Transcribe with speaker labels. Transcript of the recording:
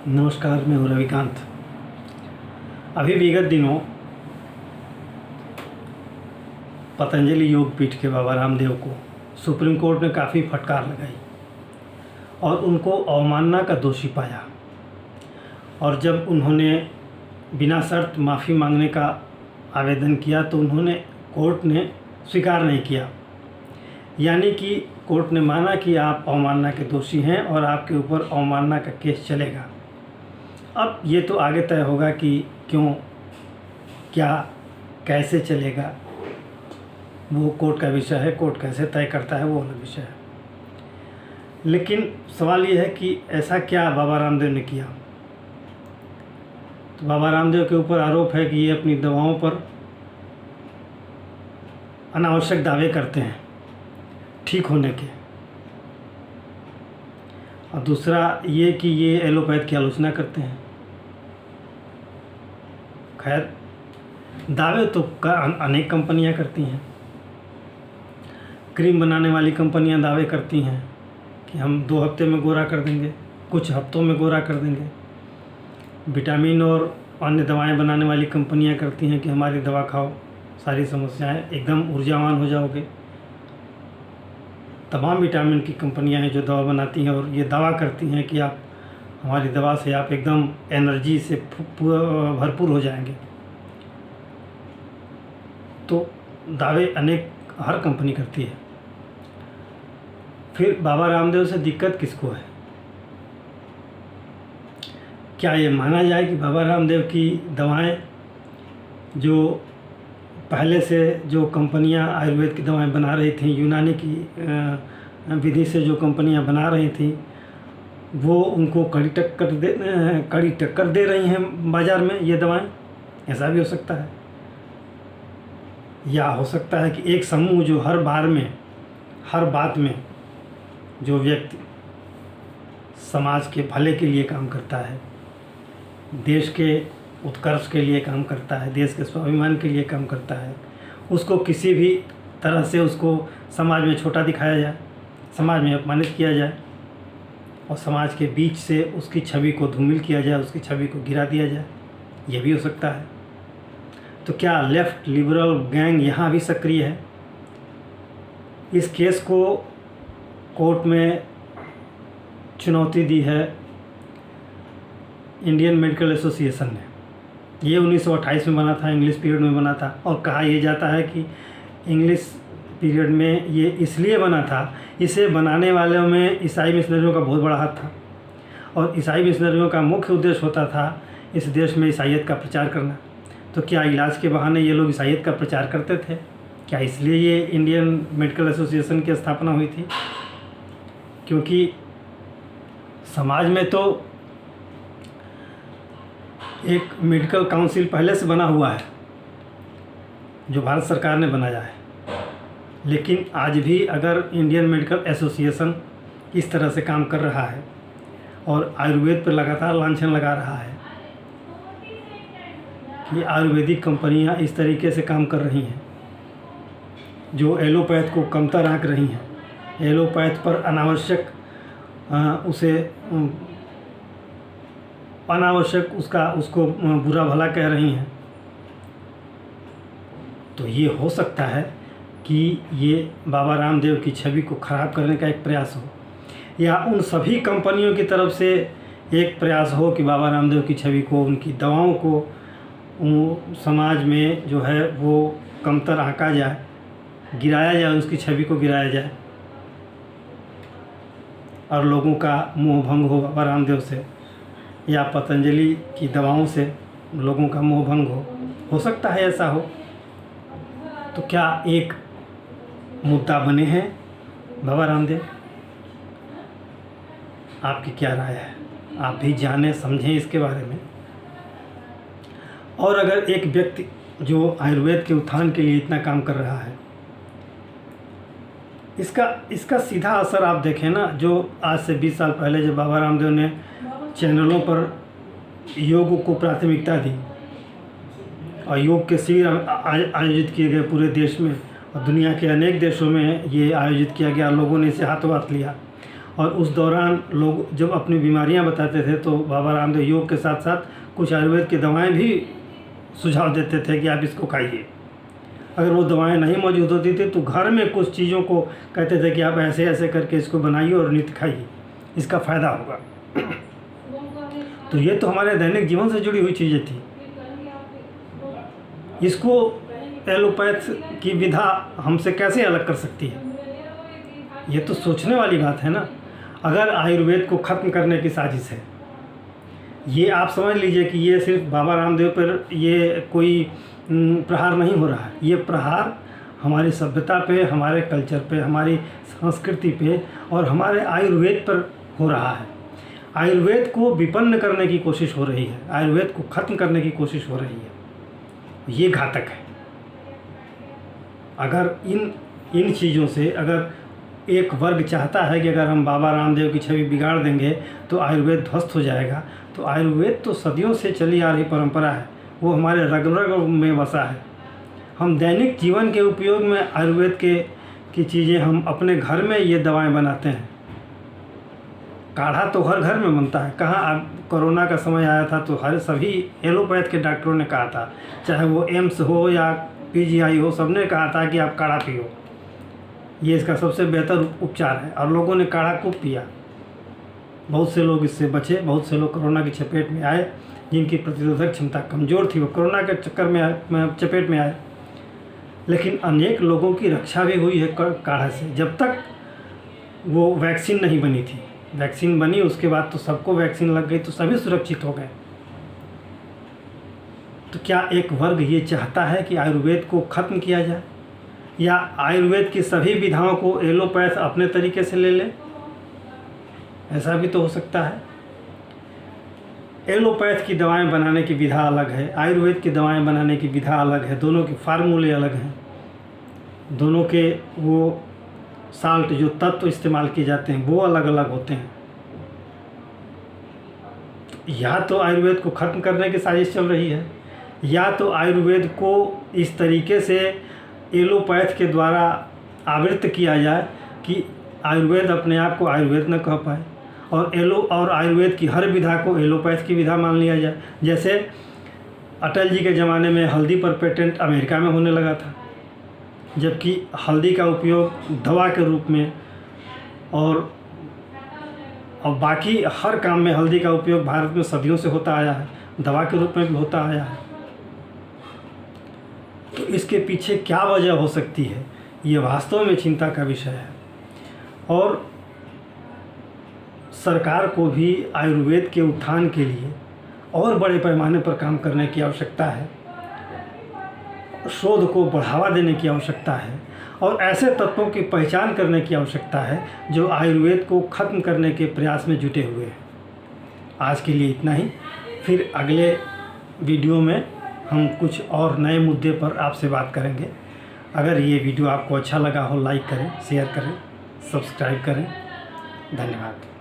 Speaker 1: नमस्कार, मैं हूँ रविकांत। अभी विगत दिनों पतंजलि योग पीठ के बाबा रामदेव को सुप्रीम कोर्ट ने काफ़ी फटकार लगाई और उनको अवमानना का दोषी पाया। और जब उन्होंने बिना शर्त माफ़ी मांगने का आवेदन किया तो कोर्ट ने स्वीकार नहीं किया। यानी कि कोर्ट ने माना कि आप अवमानना के दोषी हैं और आपके ऊपर अवमानना का केस चलेगा। अब ये तो आगे तय होगा कि क्यों, क्या, कैसे चलेगा, वो कोर्ट का विषय है। कोर्ट कैसे तय करता है वो अलग विषय है। लेकिन सवाल ये है कि ऐसा क्या बाबा रामदेव ने किया। तो बाबा रामदेव के ऊपर आरोप है कि ये अपनी दवाओं पर अनावश्यक दावे करते हैं ठीक होने के, और दूसरा ये कि ये एलोपैथ की आलोचना करते हैं। खैर, दावे तो अनेक कंपनियां करती हैं। क्रीम बनाने वाली कंपनियां दावे करती हैं कि हम 2 हफ्ते में गोरा कर देंगे, कुछ हफ्तों में गोरा कर देंगे। विटामिन और अन्य दवाएं बनाने वाली कंपनियां करती हैं कि हमारी दवा खाओ, सारी समस्याएं एकदम ऊर्जावान हो जाओगे। तमाम विटामिन की कंपनियां हैं जो दवा बनाती हैं और ये दावा करती हैं कि आप हमारी दवा से आप एकदम एनर्जी से भरपूर हो जाएंगे। तो दावे अनेक हर कंपनी करती है। फिर बाबा रामदेव से दिक्कत किसको है? क्या ये माना जाए कि बाबा रामदेव की दवाएं जो पहले से जो कंपनियां आयुर्वेद की दवाएं बना रही थी, यूनानी की विधि से जो कंपनियां बना रही थी, वो उनको कड़ी टक्कर दे रही हैं बाज़ार में ये दवाएं? ऐसा भी हो सकता है। या हो सकता है कि एक समूह जो हर बात में जो व्यक्ति समाज के भले के लिए काम करता है, देश के उत्कर्ष के लिए काम करता है, देश के स्वाभिमान के लिए काम करता है, उसको किसी भी तरह से उसको समाज में छोटा दिखाया जाए, समाज में अपमानित किया जाए और समाज के बीच से उसकी छवि को धूमिल किया जाए, उसकी छवि को गिरा दिया जाए, ये भी हो सकता है। तो क्या लेफ्ट लिबरल गैंग यहाँ भी सक्रिय है? इस केस को कोर्ट में चुनौती दी है इंडियन मेडिकल एसोसिएशन ने। ये 1928 में बना था, इंग्लिश पीरियड में बना था। और कहा यह जाता है कि इंग्लिश पीरियड में ये इसलिए बना था, इसे बनाने वालों में ईसाई मिशनरियों का बहुत बड़ा हाथ था और ईसाई मिशनरियों का मुख्य उद्देश्य होता था इस देश में ईसाईयत का प्रचार करना। तो क्या इलाज के बहाने ये लोग ईसाईयत का प्रचार करते थे? क्या इसलिए ये इंडियन मेडिकल एसोसिएशन की स्थापना हुई थी? क्योंकि समाज में तो एक मेडिकल काउंसिल पहले से बना हुआ है जो भारत सरकार ने बनाया है। लेकिन आज भी अगर इंडियन मेडिकल एसोसिएशन इस तरह से काम कर रहा है और आयुर्वेद पर लगातार लांछन लगा रहा है कि आयुर्वेदिक कंपनियां इस तरीके से काम कर रही हैं, जो एलोपैथ को कमतर आंक रही हैं, एलोपैथ पर अनावश्यक उसको बुरा भला कह रही हैं, तो ये हो सकता है कि ये बाबा रामदेव की छवि को ख़राब करने का एक प्रयास हो, या उन सभी कंपनियों की तरफ से एक प्रयास हो कि बाबा रामदेव की छवि को, उनकी दवाओं को समाज में जो है वो कमतर आंका जाए, गिराया जाए, उसकी छवि को गिराया जाए और लोगों का मोह भंग हो बाबा रामदेव से, या पतंजलि की दवाओं से लोगों का मोह भंग हो सकता है ऐसा हो। तो क्या एक मुद्दा बने हैं बाबा रामदेव? आपकी क्या राय है? आप भी जानें समझें इसके बारे में। और अगर एक व्यक्ति जो आयुर्वेद के उत्थान के लिए इतना काम कर रहा है, इसका सीधा असर आप देखें ना, जो आज से 20 साल पहले जब बाबा रामदेव ने चैनलों पर योग को प्राथमिकता दी और योग के शिविर आयोजित किए गए पूरे देश में, और दुनिया के अनेक देशों में ये आयोजित किया गया, लोगों ने इसे हाथों हाथ लिया और उस दौरान लोग जब अपनी बीमारियां बताते थे तो बाबा रामदेव योग के साथ साथ कुछ आयुर्वेद की दवाएं भी सुझाव देते थे कि आप इसको खाइए। अगर वो दवाएं नहीं मौजूद होती थी तो घर में कुछ चीज़ों को कहते थे कि आप ऐसे ऐसे करके इसको बनाइए और नित्य खाइए, इसका फ़ायदा होगा। तो ये तो हमारे दैनिक जीवन से जुड़ी हुई चीज़ें थी। इसको एलोपैथ की विधा हमसे कैसे अलग कर सकती है? ये तो सोचने वाली बात है ना। अगर आयुर्वेद को ख़त्म करने की साजिश है, ये आप समझ लीजिए कि ये सिर्फ बाबा रामदेव पर ये कोई प्रहार नहीं हो रहा है। ये प्रहार हमारी सभ्यता पे, हमारे कल्चर पे, हमारी संस्कृति पे और हमारे आयुर्वेद पर हो रहा है। आयुर्वेद को विपन्न करने की कोशिश हो रही है, आयुर्वेद को ख़त्म करने की कोशिश हो रही है। ये घातक है। अगर इन चीज़ों से अगर एक वर्ग चाहता है कि अगर हम बाबा रामदेव की छवि बिगाड़ देंगे तो आयुर्वेद ध्वस्त हो जाएगा, तो आयुर्वेद तो सदियों से चली आ रही परंपरा है, वो हमारे रग रग में बसा है। हम दैनिक जीवन के उपयोग में आयुर्वेद की चीज़ें हम अपने घर में ये दवाएं बनाते हैं। काढ़ा तो हर घर में बनता है। कहाँ कोरोना का समय आया था तो सभी एलोपैथ के डॉक्टरों ने कहा था, चाहे वो एम्स हो या PGI हो, सबने कहा था कि आप काढ़ा पियो, ये इसका सबसे बेहतर उपचार है। और लोगों ने काढ़ा खूब पिया। बहुत से लोग इससे बचे, बहुत से लोग कोरोना की चपेट में आए। जिनकी प्रतिरोधक क्षमता कमज़ोर थी वो कोरोना के चक्कर में चपेट में आए। लेकिन अनेक लोगों की रक्षा भी हुई है काढ़ा से, जब तक वो वैक्सीन नहीं बनी थी। वैक्सीन बनी उसके बाद तो सबको वैक्सीन लग गई तो सभी सुरक्षित हो गए। तो क्या एक वर्ग ये चाहता है कि आयुर्वेद को ख़त्म किया जाए या आयुर्वेद की सभी विधाओं को एलोपैथ अपने तरीके से ले ले? ऐसा भी तो हो सकता है। एलोपैथ की दवाएं बनाने की विधा अलग है, आयुर्वेद की दवाएं बनाने की विधा अलग है। दोनों के फार्मूले अलग हैं, दोनों के वो साल्ट जो तत्व इस्तेमाल किए जाते हैं वो अलग अलग होते हैं। या तो आयुर्वेद को ख़त्म करने की साजिश चल रही है, या तो आयुर्वेद को इस तरीके से एलोपैथ के द्वारा आवृत्त किया जाए कि आयुर्वेद अपने आप को आयुर्वेद न कह पाए और आयुर्वेद की हर विधा को एलोपैथ की विधा मान लिया जाए। जैसे अटल जी के ज़माने में हल्दी पर पेटेंट अमेरिका में होने लगा था, जबकि हल्दी का उपयोग दवा के रूप में और बाकी हर काम में हल्दी का उपयोग भारत में सदियों से होता आया है, दवा के रूप में भी होता आया है। तो इसके पीछे क्या वजह हो सकती है, ये वास्तव में चिंता का विषय है। और सरकार को भी आयुर्वेद के उत्थान के लिए और बड़े पैमाने पर काम करने की आवश्यकता है, शोध को बढ़ावा देने की आवश्यकता है और ऐसे तत्वों की पहचान करने की आवश्यकता है जो आयुर्वेद को ख़त्म करने के प्रयास में जुटे हुए हैं। आज के लिए इतना ही, फिर अगले वीडियो में हम कुछ और नए मुद्दे पर आपसे बात करेंगे। अगर ये वीडियो आपको अच्छा लगा हो लाइक करें, शेयर करें, सब्सक्राइब करें। धन्यवाद।